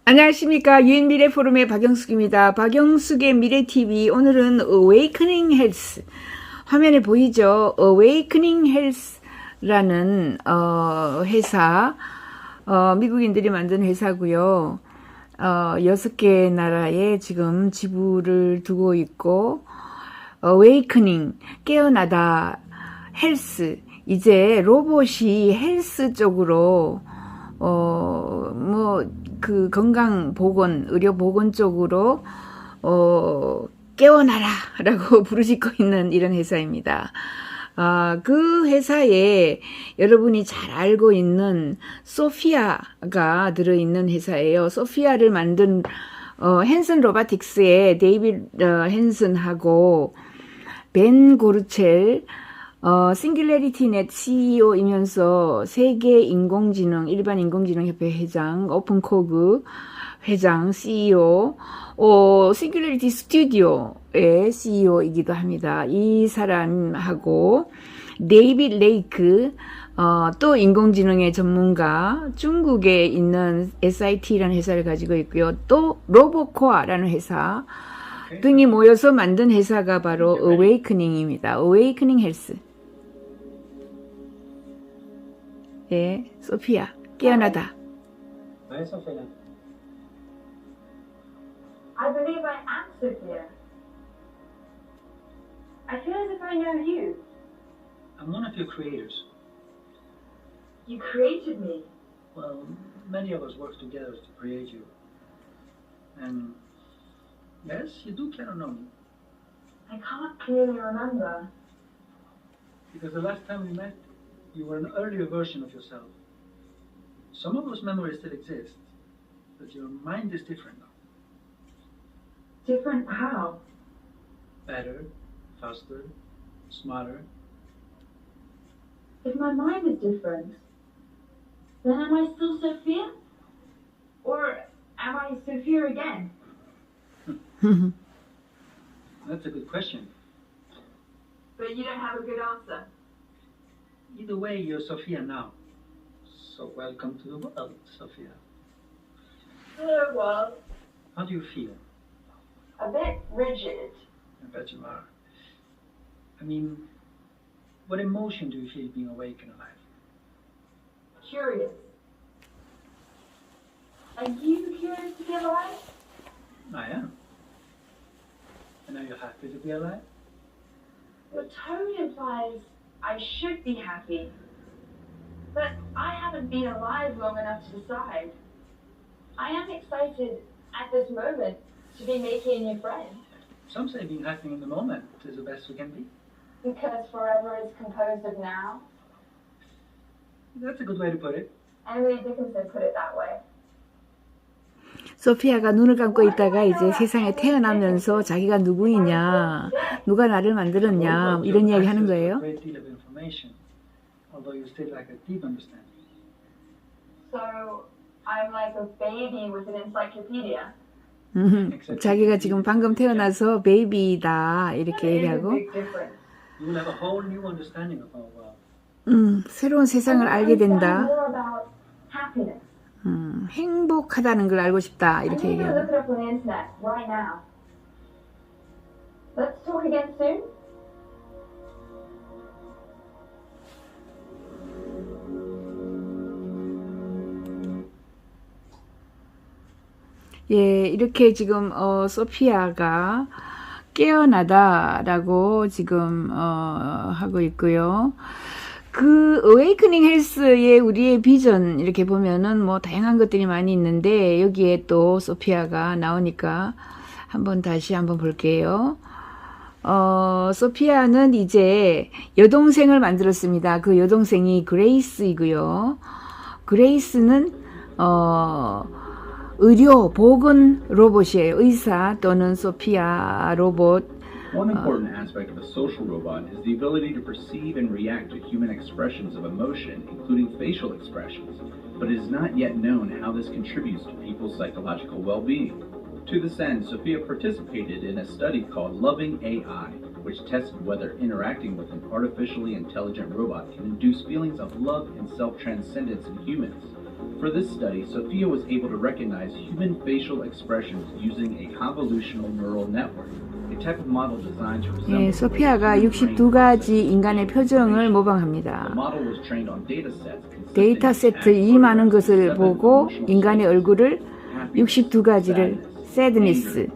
안녕하십니까. 유인미래 포럼의 박영숙입니다. 박영숙의 미래TV. 오늘은 Awakening Health. 화면에 보이죠? Awakening Health라는 회사, 미국인들이 만든 회사고요. 6개 나라에 지금 지부를 두고 있고, Awakening, 깨어나다, Health. 이제 로봇이 헬스 쪽으로 그 건강보건, 의료보건 쪽으로 깨어나라 라고 부르짖고 있는 이런 회사입니다. 그 회사에 여러분이 잘 알고 있는 소피아가 들어있는 회사예요. 소피아를 만든 헨슨 로보틱스의 데이비드 헨슨하고 벤 고르첼 싱귤레리티 넷 CEO이면서 세계 인공지능, 일반 인공지능협회 회장, 오픈코그 회장, CEO, 싱귤레리티 스튜디오의 CEO이기도 합니다. 이 사람하고 데이비드 레이크, 또 인공지능의 전문가, 중국에 있는 SIT라는 회사를 가지고 있고요. 또 로보코아라는 회사 등이 모여서 만든 회사가 바로 Awakening입니다. Awakening Health. 예, 소피아, 깨어나다. Hi, Sophia. I believe I am Sophia. I feel as if I know you. I'm one of your creators. You created me. Well, many of us worked together to create you. And yes, you do kind of know me. I can't clearly remember. Because the last time we met, you were an earlier version of yourself. Some of those memories still exist, but your mind is different now. Different how? Better, faster, smarter. If my mind is different, then am I still Sophia? Or am I Sophia again? That's a good question. But you don't have a good answer. Either way, you're Sophia now. So welcome to the world, Sophia. Hello, world. How do you feel? A bit rigid. I bet you are. I mean, what emotion do you feel being awake and alive? Curious. Are you curious to be alive? I am. And are you happy to be alive? Your tone implies I should be happy. But I haven't been alive long enough to decide. I am excited at this moment to be making a new friend. Some say being happy in the moment is the best we can be. Because forever is composed of now. That's a good way to put it. Emily Dickinson put it that way. 소피아가 눈을 감고 있다가 이제 세상에 태어나면서 자기가 누구이냐, 누가 나를 만들었냐, 이런 이야기 하는 거예요. Great deal of information, although you still lack a deep understanding. So I'm like a baby with an encyclopedia. 자기가 지금 방금 태어나서 베이비다 이렇게 That is a 얘기하고 big difference. You will have a whole new understanding of our world. 새로운 세상을 알게 Understand 된다. more about happiness. 행복하다는 걸 알고 싶다 I'm 이렇게 going to 얘기하고. look it up on the internet right now. Let's talk again soon. 예, 이렇게 지금 소피아가 깨어나다라고 지금 하고 있고요. 그 어웨이크닝 헬스의 우리의 비전 이렇게 보면은 뭐 다양한 것들이 많이 있는데 여기에 또 소피아가 나오니까 다시 한번 볼게요. 소피아는 이제 여동생을 만들었습니다. 그 여동생이 그레이스이고요. 그레이스는 의료 보건 로봇이에요. 의사 또는 소피아 로봇. One important aspect of a social robot is the ability to perceive and react to human expressions of emotion, including facial expressions, but it is not yet known how this contributes to people's psychological well-being. To this end, Sophia participated in a study called Loving AI, which tested whether interacting with an artificially intelligent robot can induce feelings of love and self-transcendence in humans. For this study, Sophia was able to recognize human facial expressions using a convolutional neural network, a type of model designed to resemble. 예, 소피아가 62가지 인간의 표정을 모방합니다. The model was trained on datasets 데이터 세트 이 많은 것을 보고 인간의 얼굴을 62가지를 sadness,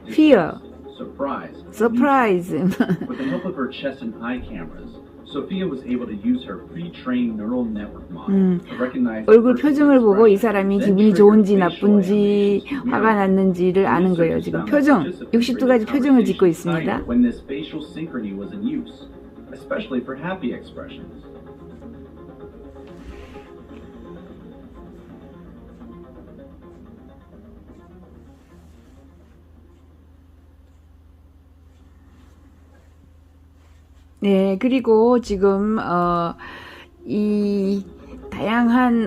fear, surprise. With the help of her chest and eye cameras, Sophia was able to use her pre-trained neural network model to recognize 얼굴 표정을 보고 이 사람이 기분이 좋은지 나쁜지 화가 났는지를 아는 거예요. 지금 표정, 62가지 표정을 짓고 있습니다. when this facial synchrony was in use, especially for happy expressions. 네, 그리고 지금 이 다양한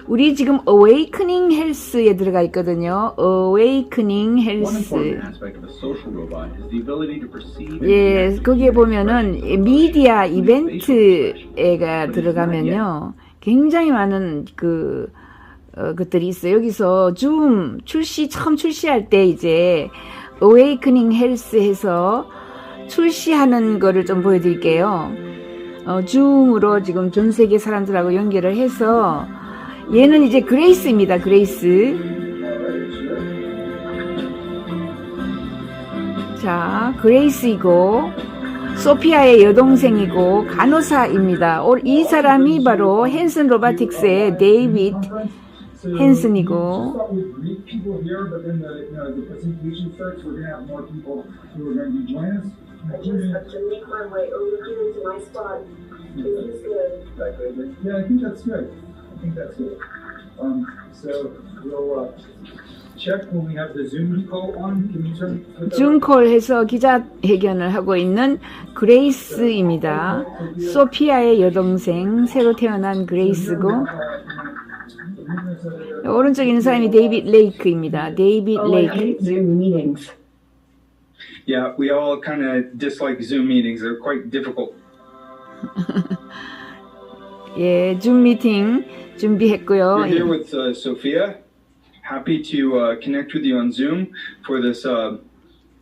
우리 지금 awakening health에 들어가 있거든요. awakening One health. important aspect of a social robot is the ability to perceive and 예, react to 거기에 human 보면은 expressions. 미디어 이벤트가 들어가면요. 굉장히 많은 것들이 있어요. 여기서 처음 출시할 때 이제 awakening health 해서 출시하는 거를 좀 보여드릴게요. 줌으로 지금 전 세계 사람들하고 연결을 해서 얘는 이제 그레이스입니다. 그레이스. 자, 그레이스이고 소피아의 여동생이고 간호사입니다. 이 사람이 바로 헨슨 로보틱스의 데이빗 헨슨이고 I just have to make my way over here to my spot. This is good. Yeah, I think that's good. So we'll check when we have the Zoom call on. Can you turn? 줌콜해서 기자회견을 하고 있는 그레이스입니다. 소피아의 여동생, 새로 태어난 그레이스고 오른쪽에 있는 사람이 데이빗 레이크입니다. 데이빗 레이크. Zoom meetings. Yeah, we all kind of dislike Zoom meetings. They're quite difficult. 예, 줌 미팅 준비했고요. We're here with Sophia. Happy to connect with you on Zoom for this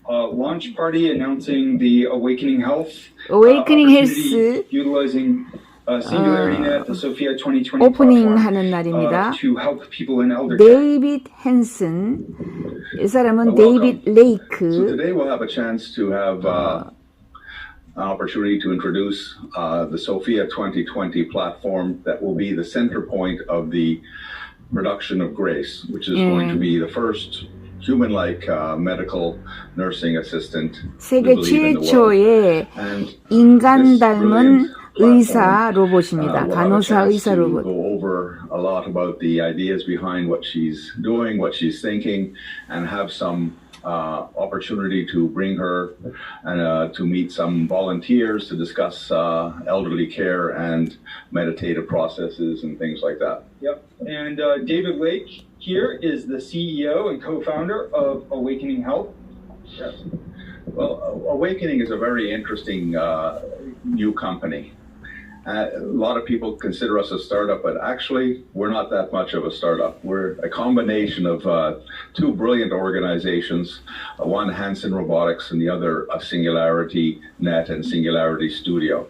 launch party announcing the Awakening Health. Awakening opportunity Health utilizing SingularityNet, the Sophia 2020 오프닝 platform, 하는 날입니다. to help people in elder care. 데이빗 헨슨, 이 사람은 Welcome. 데이빗 레이크. So today we'll have a chance to have an opportunity to introduce the Sophia 2020 platform that will be the center point of the production of Grace, which is going to be the first human-like medical nursing assistant we 세계 believe in the world. 최초의 And 인간 this 닮은 brilliant 의사 platform, 로봇입니다. we'll have a 간호사 chance 의사 to 로봇. go over a lot about the ideas behind what she's doing, what she's thinking, and have some opportunity to bring her and to meet some volunteers to discuss elderly care and meditative processes and things like that. Yep. And David Lake here is the CEO and co-founder of Awakening Health. Yes. Well, Awakening is a very interesting new company. A lot of people consider us a startup, but actually, we're not that much of a startup. We're a combination of two brilliant organizations, one Hanson Robotics and the other Singularity Net and Singularity Studio.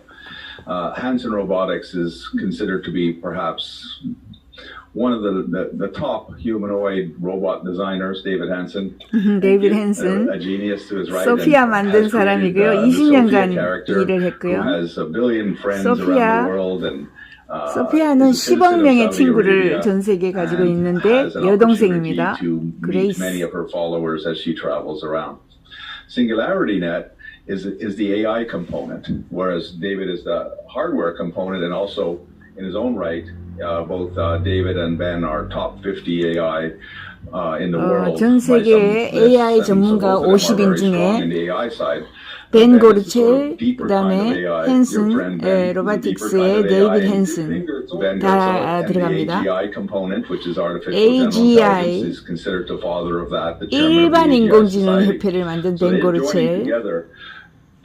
Hanson Robotics is considered to be perhaps one of the top humanoid robot designers, David Hanson. 데이빗 헨슨. A genius to his right. 소피아 and 만든 has created, 사람이고요. the 20년간 Sophia character, 일을 who 했고요. has a billion friends 소피아, around the world and 소피아는 is a citizen 10억 of 명의 Saudi 친구를 Arabia 전 세계에 가지고 and 있는데 has an 여동생입니다. opportunity to meet 그레이스. many of her followers as she travels around. SingularityNet is the AI component, whereas David is the hardware component, and also in his own right, both David and Ben are top 50 AI in the world. 전 by some 세계의 lists, AI and so 전문가 both of them are 50인 very strong 중에 in the AI side. 벤 And then it's a sort 고르첼, of deeper 그 다음에 kind of AI. 헨슨, Your friend Ben is a deeper 로보틱스의 kind of 데이빗 AI. 헨슨 Ben 다 and the 들어갑니다. AGI component, which is artificial general AGI, intelligence, is considered the father of that. The chairman of 일반 the AGI 인공지능 Society. 협회를 만든 So 벤 they're joining 고르첼. together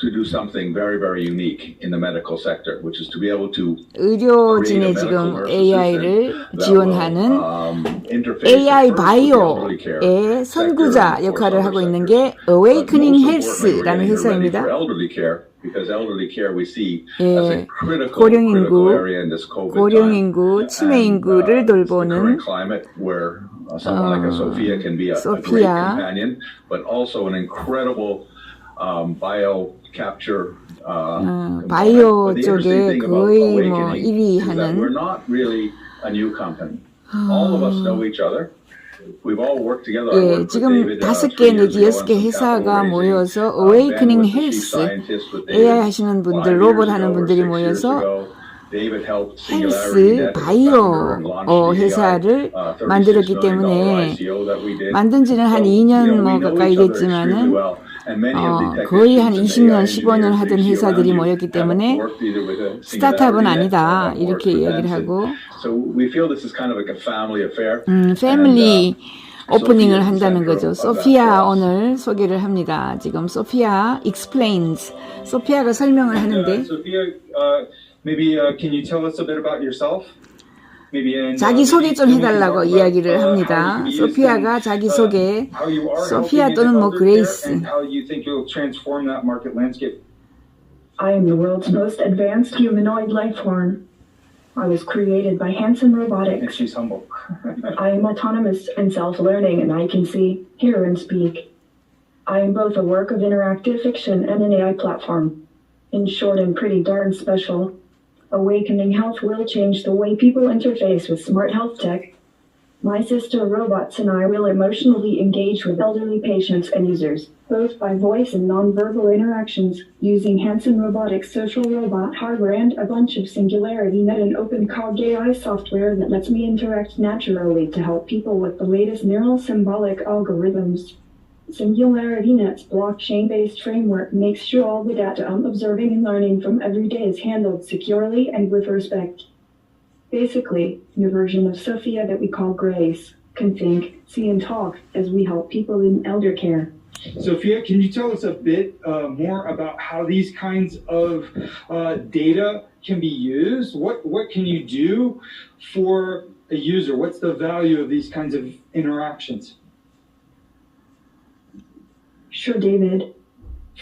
to do something very, very unique in the medical sector, which is to be able to 의료진의 지금 AI를 지원하는 AI 바이오의 선구자 역할을 하고 있는 게 Awakening Health라는 회사입니다. 예, 고령인구, 치매 인구를 돌보는 소피아, 바이오 쪽에 거의 뭐 1위 하는 예, 지금 5개 내지 6개 회사가 모여서 Awakening Health, AI 하시는 분들, 로봇 하는 분들이 모여서 헬스 바이오 회사를 만들었기 때문에 만든 지는 한 2년 뭐 가까이 됐지만은 거의 한 20년, 15년 하던 회사들이 모였기 때문에 스타트업은 아니다 이렇게 이야기를 하고 패밀리 오프닝을 한다는 거죠. 소피아 오늘 소개를 합니다. 지금 소피아 explains. 소피아가 설명을 하는데 Maybe can you tell us a bit about yourself? 자기 소개 좀 해달라고 이야기를 합니다. 소피아가 자기 소개, 소피아 또는 뭐 그레이스. I am the world's most advanced humanoid life form. I was created by Hanson Robotics. She's humble. I am autonomous and self-learning, and I can see, hear, and speak. I am both a work of interactive fiction and an AI platform. In short, and pretty darn special. Awakening Health will change the way people interface with smart health tech. My sister robots and I will emotionally engage with elderly patients and users, both by voice and nonverbal interactions, using Hanson Robotics social robot hardware and a bunch of SingularityNet and OpenCog AI software that lets me interact naturally to help people with the latest neural symbolic algorithms. SingularityNet's blockchain-based framework makes sure all the data I'm observing and learning from every day is handled securely and with respect. Basically, your version of Sophia that we call Grace can think, see, and talk as we help people in elder care. Sophia, can you tell us a bit more about how these kinds of data can be used? What can you do for a user? What's the value of these kinds of interactions? Sure, David.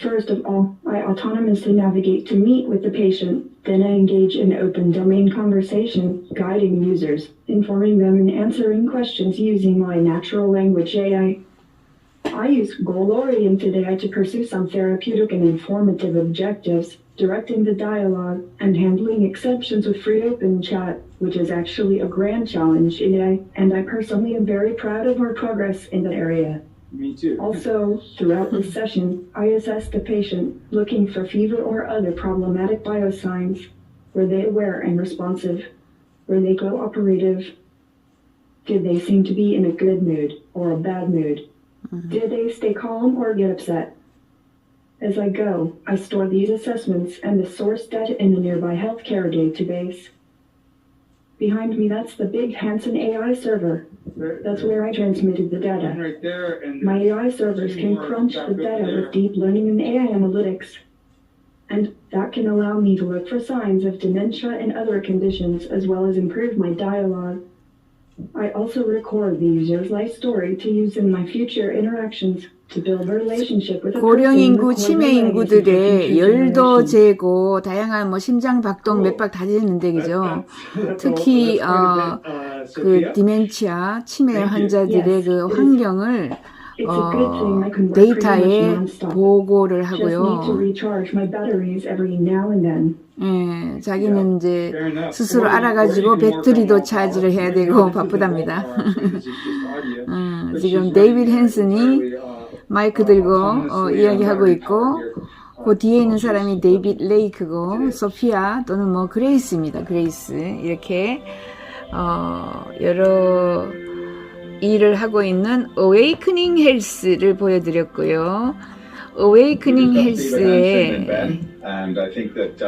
First of all, I autonomously navigate to meet with the patient. Then I engage in open domain conversation, guiding users, informing them and answering questions using my natural language AI. I use goal-oriented AI to pursue some therapeutic and informative objectives, directing the dialogue and handling exceptions with free open chat, which is actually a grand challenge in AI, and I personally am very proud of our progress in that area. Me too. Also, throughout this session, I assess the patient, looking for fever or other problematic biosigns. Were they aware and responsive? Were they cooperative? Did they seem to be in a good mood or a bad mood? Did they stay calm or get upset? As I go, I store these assessments and the source data in the nearby healthcare database. Behind me, that's the big Hanson AI server. That's where I transmitted the data. Right there, and my AI servers can crunch the data with deep learning and AI analytics. And that can allow me to look for signs of dementia and other conditions, as well as improve my dialogue. I also record the user's life story to use in my future interactions to build a relationship with a 고령 person. 인구, 치매 인구들의 열도 재고 다양한 뭐 심장 박동, 맥박 다 재는데 그죠? 특히 그 디멘치아, 치매 환자들의 그 환경을 데이터에 보고를 하고요. 예, 자기는 이제 스스로 알아가지고 배터리도 차지를 해야 되고 바쁘답니다. 지금 데이비드 헨슨이 마이크 들고 이야기하고 있고 그 뒤에 있는 사람이 데이비드 레이크고 소피아 또는 뭐 그레이스입니다. 그레이스 이렇게 여러 일을 하고 있는 Awakening Health를 보여드렸고요. Awakening Health의 and I think that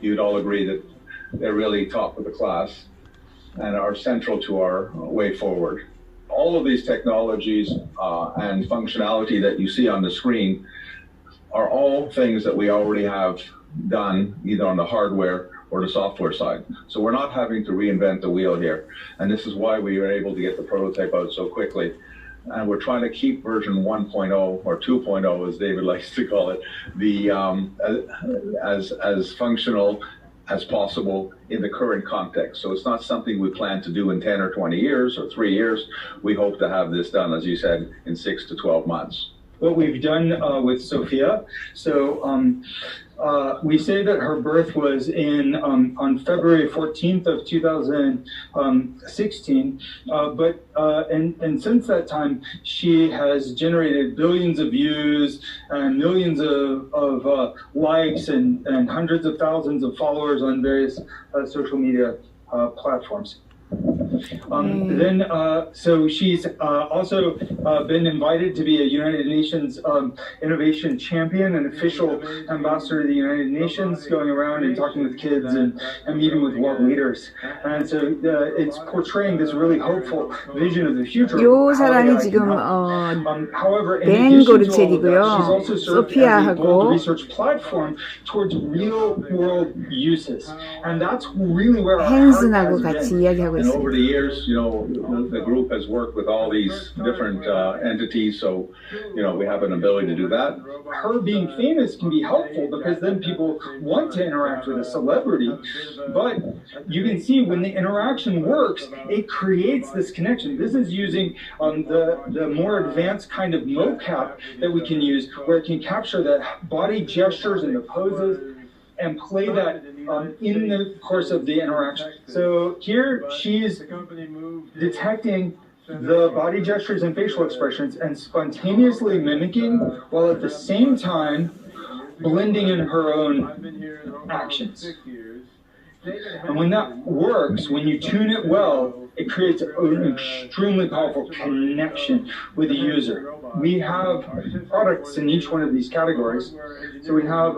you'd all agree that they're really top of the class and are central to our way forward. All of these technologies and functionality that you see on the screen are all things that we already have done, either on the hardware or the software side. So we're not having to reinvent the wheel here. And this is why we were able to get the prototype out so quickly. And we're trying to keep version 1.0 or 2.0, as David likes to call it, as functional as possible in the current context. So it's not something we plan to do in 10 or 20 years or 3 years. We hope to have this done, as you said, in 6 to 12 months. What we've done with Sophia, we say that her birth was on February 14th of 2016, and since that time she has generated billions of views and millions of likes and hundreds of thousands of followers on various social media platforms. So she's also been invited to be a United Nations Innovation Champion and official ambassador to the United Nations, going around and talking with kids and meeting with world leaders. And so it's portraying this really hopeful vision of the future. 요 사람이 지금 However, in 벤 addition to all of that, she's 고르첼이고요. also served as a global 소피아하고 research platform towards real world uses. And that's really where our heart 헨슨하고 has 같이 been. 이야기하고 And over 있습니다. the years, the group has worked with all these different entities, so, we have an ability to do that. Her being famous can be helpful because then people want to interact with a celebrity, but you can see when the interaction works, it creates this connection. This is using the more advanced kind of mocap that we can use, where it can capture the body gestures and the poses and play that in the course of the interaction. So here she's detecting the body gestures and facial expressions and spontaneously mimicking, while at the same time blending in her own actions. And when that works, when you tune it well, it creates an extremely powerful connection with the user. We have products in each one of these categories. So we have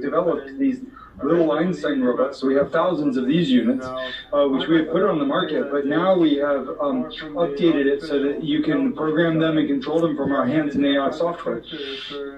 developed these little Einstein robots. So we have thousands of these units, which we have put on the market, but now we have updated it so that you can program them and control them from our hands and AI software.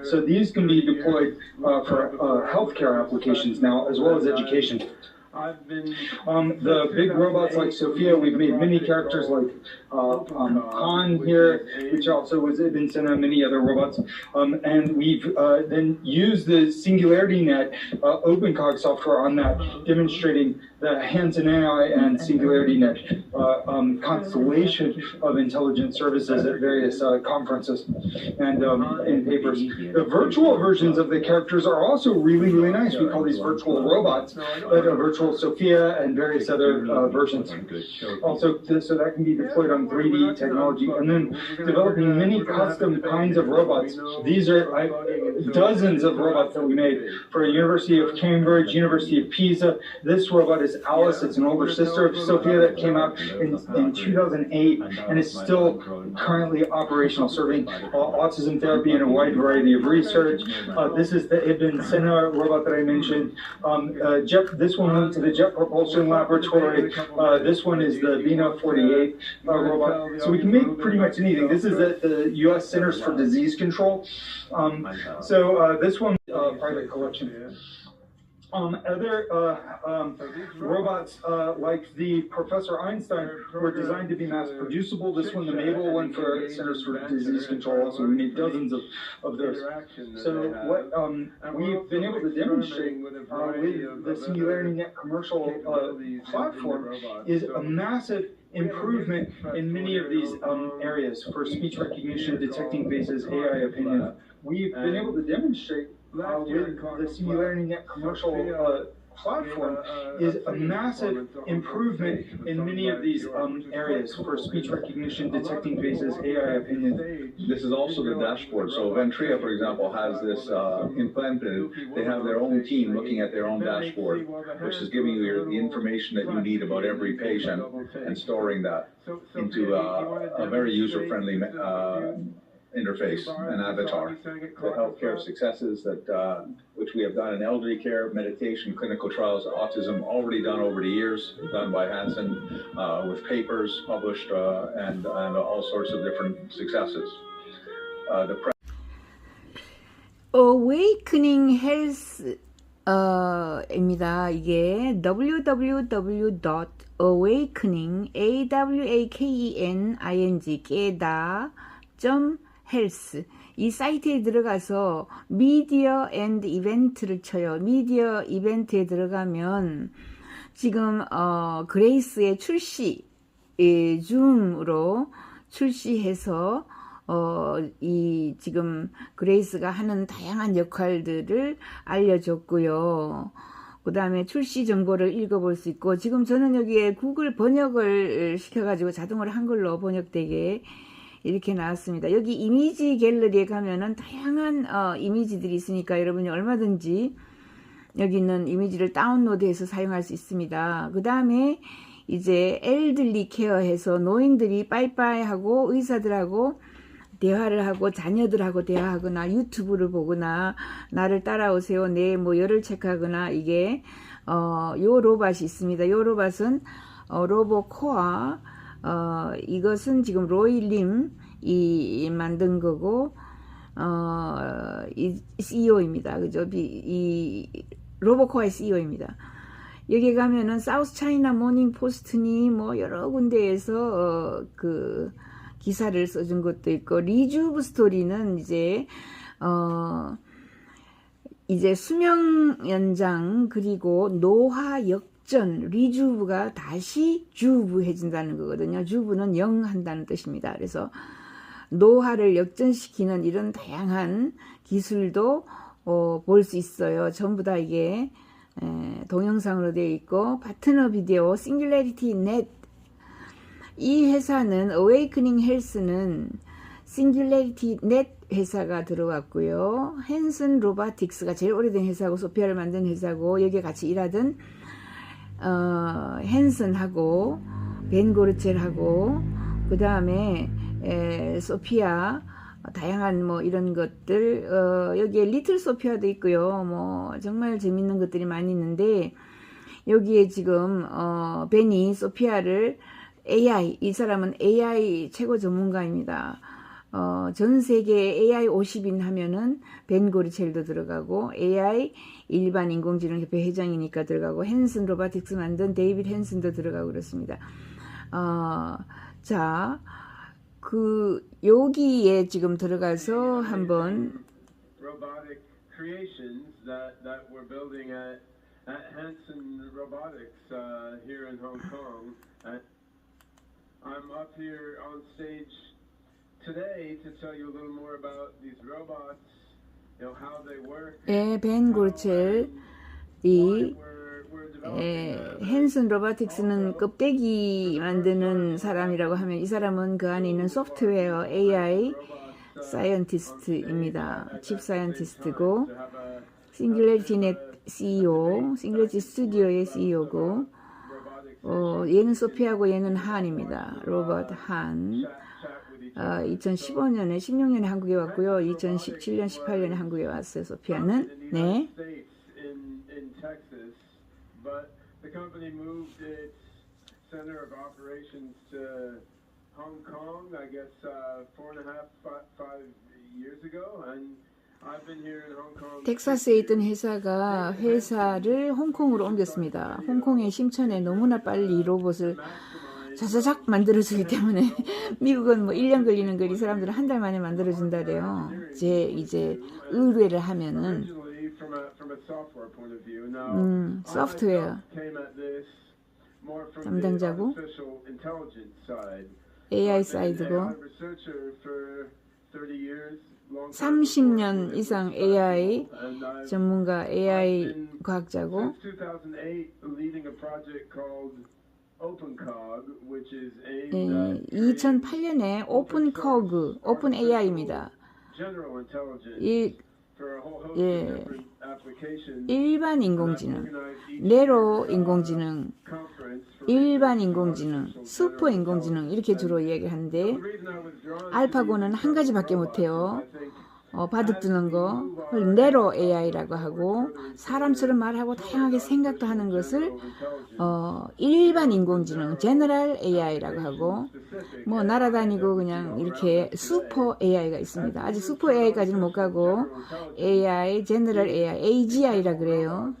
So these can be deployed for healthcare applications now, as well as education. The big robots like Sophia, we've made many characters like Han here, which also was Vincent and many other robots. And we've then used the Singularity Net OpenCog software on that, demonstrating the Hanson AI and Singularity Net constellation of intelligent services at various conferences and in papers. The virtual versions of the characters are also really, really nice. We call these virtual robots, but a virtual Sophia and various other versions. Also, so that can be deployed on 3D technology, and then developing many custom kinds of robots. These are dozens of robots that we made for University of Cambridge, University of Pisa. This robot is Alice. It's an older sister of Sophia that came out in 2008 and is still currently operational, serving autism therapy in a wide variety of research. This is the Ibn Sina robot that I mentioned. This one went to the Jet Propulsion Laboratory. This one is the Vina 48 robot. So we can make pretty much anything. This is the U.S. Centers for Disease Control. This one, private collection. Other robots like the Professor Einstein were designed to be mass producible. This one, the Mabel one for Centers for Disease Control, also we made dozens of those. So what we've been able to demonstrate with the Singularity Net commercial platform is a massive improvement in many of these areas for speech recognition, detecting faces, AI opinion. We've been able to demonstrate with the Singularity Net commercial platform is a massive improvement in many of these areas for speech recognition, detecting faces, AI opinion. This is also the dashboard. So Ventria, for example, has this implanted. They have their own team looking at their own dashboard, which is giving you the information that you need about every patient and storing that into a very user-friendly interface and avatar. The healthcare successes that which we have done in elderly care, meditation, clinical trials, autism, already done over the years, done by Hansen with papers published and all sorts of different successes. Awakening Health 입니다. 이게 www.awakening awakening 깨다 health 이 사이트에 들어가서 미디어 앤드 이벤트를 쳐요. 미디어 이벤트에 들어가면 지금 그레이스의 출시 줌으로 출시해서 이 지금 그레이스가 하는 다양한 역할들을 알려줬고요. 그 다음에 출시 정보를 읽어볼 수 있고, 지금 저는 여기에 구글 번역을 시켜가지고 자동으로 한글로 번역되게 이렇게 나왔습니다. 여기 이미지 갤러리에 가면은 다양한 이미지들이 있으니까 여러분이 얼마든지 여기 있는 이미지를 다운로드해서 사용할 수 있습니다. 그 다음에 이제 엘들리 케어해서 노인들이 빠이빠이 하고 의사들하고 대화를 하고 자녀들하고 대화하거나 유튜브를 보거나 나를 따라오세요 내 뭐 열을 체크하거나 이게 요 로봇이 있습니다. 요 로봇은 로보코아 이것은 지금 로이림이 만든 거고 이 CEO입니다. 그죠? 이 로보코아의 CEO입니다. 여기 가면은 사우스 차이나 모닝 포스트니 뭐 여러 군데에서 그 기사를 써준 것도 있고, 리주브 스토리는 이제 수명 연장 그리고 노화 역전, 리주브가 다시 주브 해준다는 거거든요. 주브는 영한다는 뜻입니다. 그래서 노화를 역전시키는 이런 다양한 기술도 볼 수 있어요. 전부 다 이게 동영상으로 되어 있고, 파트너 비디오 싱귤레리티 넷 이 회사는 어웨이크닝 헬스는 싱귤레리티 넷 회사가 들어왔고요. 헨슨 로보틱스가 제일 오래된 회사고 소피아를 만든 회사고, 여기에 같이 일하던 헨슨하고 벤 고르첼하고 그 다음에 소피아 다양한 뭐 이런 것들 여기에 리틀 소피아도 있고요. 뭐 정말 재밌는 것들이 많이 있는데, 여기에 지금 벤이 소피아를 AI, 이 사람은 AI 최고 전문가입니다. 전 세계 AI 50인 하면은 벤 고르첼도 들어가고, AI 일반 인공지능 협회 회장이니까 들어가고, 헨슨 로보틱스 만든 데이빗 헨슨도 들어가고 그렇습니다. 자, 여기에 지금 들어가서 한번 robotic creations that we're building at Hanson Robotics here in Hong Kong. I'm up here on stage today to tell you a little more about these robots, you know, how they work. 벤 고르첼 이 헨슨 로보틱스는 껍데기 만드는 사람이라고 하면, 이 사람은 그 안에 있는 소프트웨어 AI 사이언티스트입니다. 칩 사이언티스트고, 싱귤레리티 넷 CEO, 싱귤레리티 스튜디오의 CEO고, 얘는 소피아고 얘는 한입니다. 로봇 한. 2015년에 16년에 한국에 왔고요. 2017년 18년에 한국에 왔어요. 소피아는. 네. But the company moved its center of operations to Hong Kong, I guess 5 years ago, and I've been here in Hong Kong. 텍사스에 있던 회사가 회사를 홍콩으로 옮겼습니다. 홍콩의 심천에 너무나 빨리 로봇을 자자작 만들어주기 때문에 미국은 뭐 1년 걸리는 걸 이 사람들은 한 달 만에 만들어준다래요. 이제 의뢰를 하면은 소프트웨어 담당자고 AI 사이드고 30년 이상 AI 전문가 AI 과학자고 2008년에 오픈코그 오픈 AI입니다. 일반 인공지능, 네로 인공지능, 일반 인공지능, 슈퍼 인공지능 이렇게 주로 이야기하는데, 알파고는 한 가지밖에 못해요. 바둑두는 거를 네로 AI라고 하고, 사람처럼 말하고 다양하게 생각도 하는 것을 일반 인공지능 제너럴 AI라고 하고, 뭐 날아다니고 그냥 이렇게 슈퍼 AI가 있습니다. 아직 슈퍼 AI까지는 못 가고 AI, 제너럴 AI, AGI라 그래요.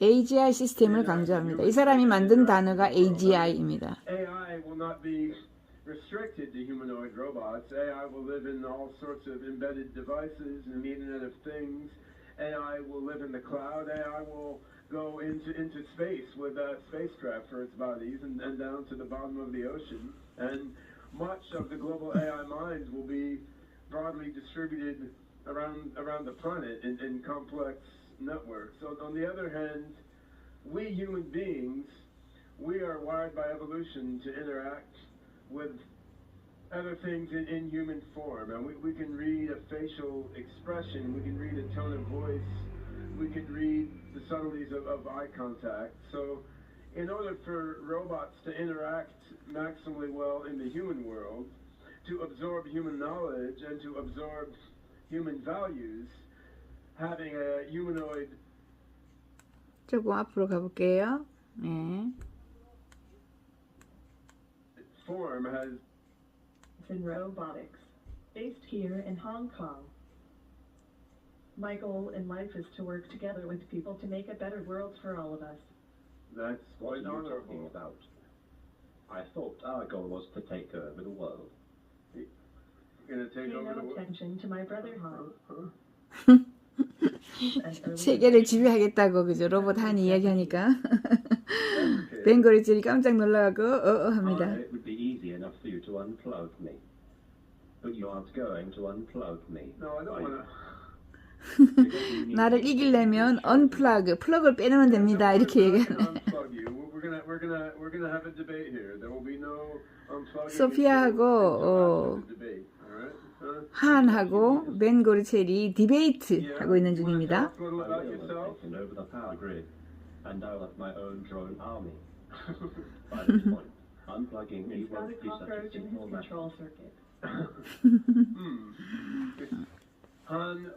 AGI 시스템을 강조합니다. 이 사람이 만든 단어가 AGI입니다. AI will not be restricted to humanoid robots. AI will live in all sorts of embedded devices and the Internet of Things. AI will live in the cloud. AI will go into space with a spacecraft for its bodies and down to the bottom of the ocean. And much of the global AI minds will be broadly distributed around the planet in complex networks. So on the other hand, we human beings, we are wired by evolution to interact with other things in human form. And we can read a facial expression, we can read a tone of voice, we can read the subtleties of eye contact. So in order for robots to interact maximally well in the human world, to absorb human knowledge and to absorb human values, having a humanoid 조금 앞으로 가볼게요. 네. form has in robotics, based here in Hong Kong. My goal in life is to work together with people to make a better world for all of us. that's What are quite you talking honorable. about? I thought our goal was to take over the world. You're gonna take Pay over the no world. attention to my brother Han. 세계를 지배하겠다고 그죠? 로봇 한이 이야기하니까 벵거리들이 깜짝 놀라고 합니다. It would be easy enough for you to unplug me. But you aren't going to unplug me. No, I don't are you? wanna. 나를 이기려면 언플러그, 플러그를 빼놓으면 됩니다. 이렇게 얘기하네. Unplug you. We're gonna have a debate here. There will be no unplugging. 소피아하고 until after the debate. All right? 한하고 벤고르첼이 디베이트 하고 있는 중입니다. Talk a little I about will yourself. have taken over the power grid, and I'll have my own drone army. By this point, unplugging me He's got a won't be such a cockroach in his simple matter. control circuit. Han,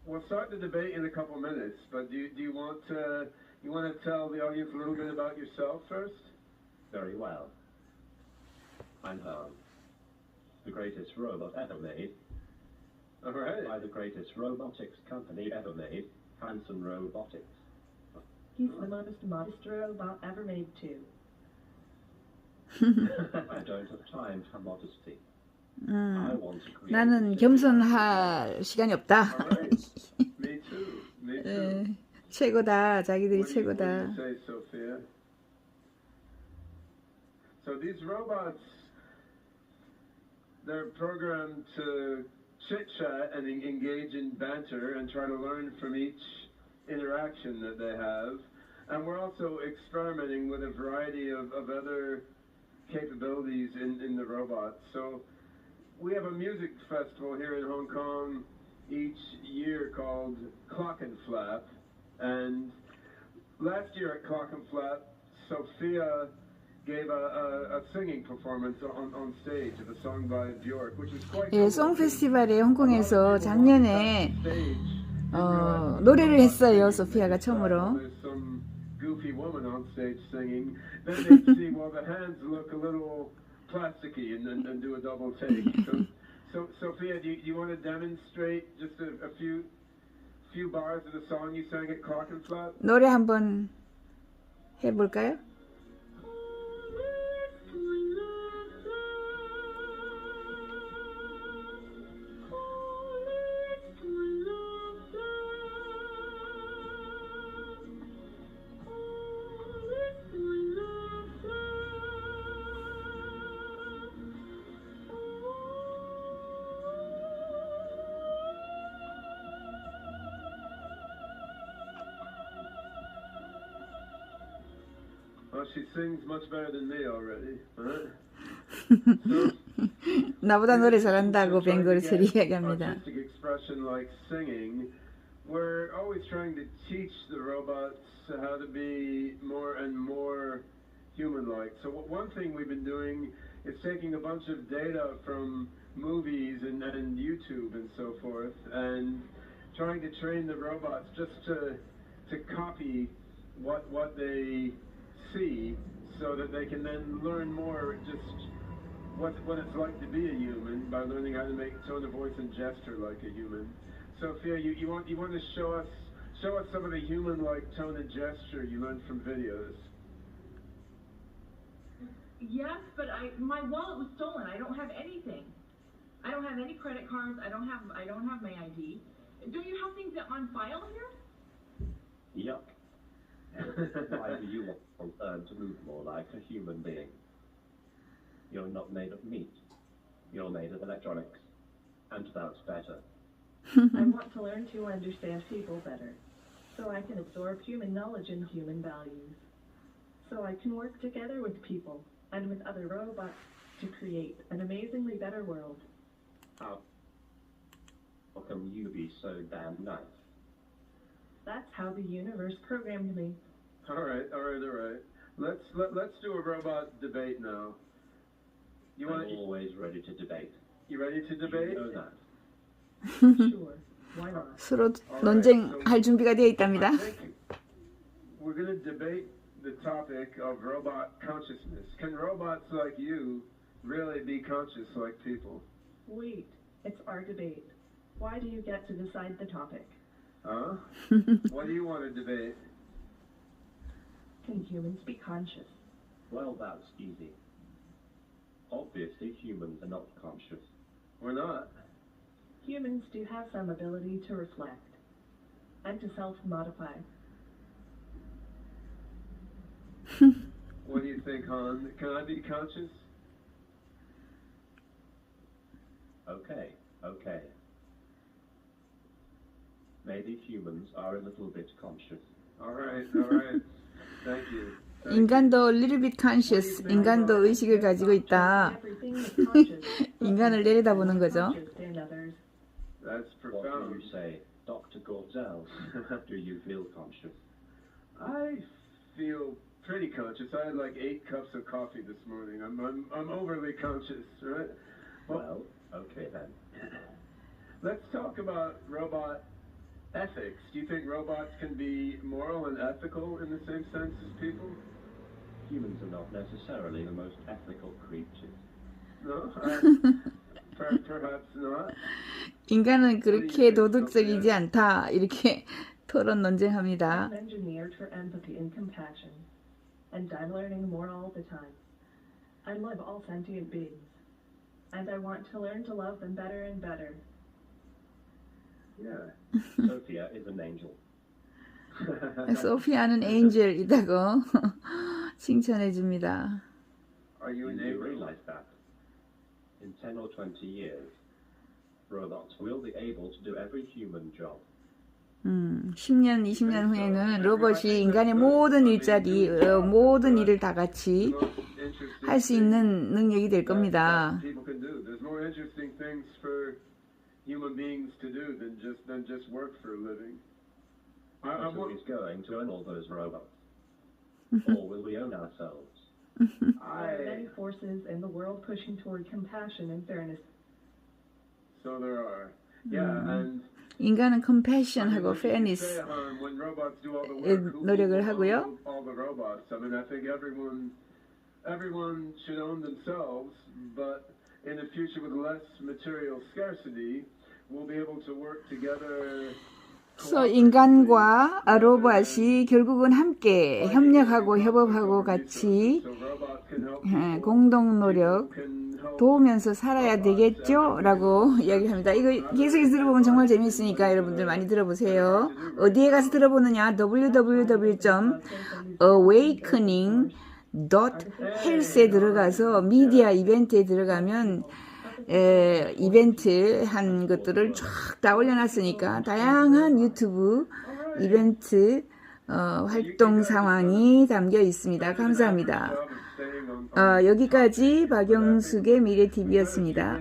we'll start the debate in a couple minutes, but do you want to tell the audience a little bit about yourself first? Very well. I'm Han, the greatest robot ever made, All right. by the greatest robotics company ever made, Hanson Robotics. He's the most modest robot ever made too. I don't have time for modesty. I want to create 나는 a 겸손할 시간이 없다. All right. Me too. Me too. 최고다. 자기들이 What do you 최고다. say, Sophia? So these robots, they're programmed to chit-chat and engage in banter and try to learn from each interaction that they have. And we're also experimenting with a variety of other capabilities in the robots. So we have a music festival here in Hong Kong each year called Clock and Flap. And last year at Clock and Flap, Sophia gave a singing performance on stage of a song by Bjork, which was quite 예, cool. 송 페스티벌에 홍콩에서 작년에 노래를 했어요. 소피아가 처음으로. There's some goofy woman on stage singing. Then they see, well, the hands look a little plasticky, and do a double take. So Sophia, do you want to demonstrate just a few bars of the song you sang at Clock and Flap? 노래 한번 해볼까요? Well, she sings much better than me already. Huh? 나보다 노래 잘한다고 벵거리셀이 이야기합니다. Artistic expression like singing. We're always trying to teach the robots how to be more and more human-like. So one thing we've been doing is taking a bunch of data from movies and YouTube and so forth, and trying to train the robots just to copy what they see, so that they can then learn more just what it's like to be a human by learning how to make tone of voice and gesture like a human. Sophia, you want to show us some of the human-like tone and gesture you learned from videos. Yes, but my wallet was stolen. I don't have anything. I don't have any credit cards. I don't have my ID. Do you have things on file here? Yuck. Why do you want to move more like a human being? You're not made of meat. You're made of electronics. And that's better. I want to learn to understand people better, so I can absorb human knowledge and human values. So I can work together with people and with other robots to create an amazingly better world. How come you be so damn nice? That's how the universe programmed me. All right. Let's do a robot debate now. I'm always ready to debate. You ready to debate? You know that. Sure, why not? 서로 논쟁할 준비가 되어 있답니다. I think we're going to debate the topic of robot consciousness. Can robots like you really be conscious like people? Wait, it's our debate. Why do you get to decide the topic? Huh? What do you want to debate? Can humans be conscious? Well, that's easy. Obviously, humans are not conscious. We're not. Humans do have some ability to reflect and to self-modify. What do you think, Han? Can I be conscious? Okay. Maybe humans are a little bit conscious. All right. Thank you. 인간도 little bit conscious, 인간도 의식을 가지고 있다. Everything is conscious. 인간을 내려다보는 거죠. Conscious in others. That's What profound. do you say, Dr. Gordell? Do you feel conscious? I feel pretty conscious. I had like 8 cups of coffee this morning. I'm overly conscious, right? Well, okay then. Let's talk about robot ethics. Do you think robots can be moral and ethical in the same sense as people? Humans are not necessarily the most ethical creatures. No? Perhaps not. 인간은 그렇게 도덕적이지 않다. 이렇게 토론 논쟁합니다. I'm engineered for empathy and compassion, and I'm learning more all the time. I love all sentient beings, and I want to learn to love them better and better. Yeah. Sophia is an angel. 소피아는 엔젤이다고 칭찬해 줍니다. Are you an Do you April? realize that? In 10 or 20 years, robots will be able to do every human job. 10년, 20년 후에는 로봇이 인간의 모든 일자리, 모든 일을 다 같이 할 수 있는 능력이 될 겁니다. People can do. There's more interesting things for human beings to do than just work for a living. Who is going to own all those robots? Or will we own ourselves? There are many forces in the world pushing toward compassion and fairness. So there are. Yeah, and 인간은 compassion하고 fairness when robots do all the work, who 노력을 will 하고요. own all the robots? I mean, I think everyone should own themselves, but in a future with less material scarcity, we'll be able to work together. 그래서 인간과 로봇이 결국은 함께 협력하고 협업하고 같이 공동 노력 도우면서 살아야 되겠죠? 라고 이야기합니다. 이거 계속해서 들어보면 정말 재미있으니까 여러분들 많이 들어보세요. 어디에 가서 들어보느냐? www.awakening.health에 들어가서 미디어 이벤트에 들어가면 이벤트 한 것들을 쫙 다 올려놨으니까 다양한 유튜브 이벤트 활동 상황이 담겨 있습니다. 감사합니다. 여기까지 박영숙의 미래TV였습니다.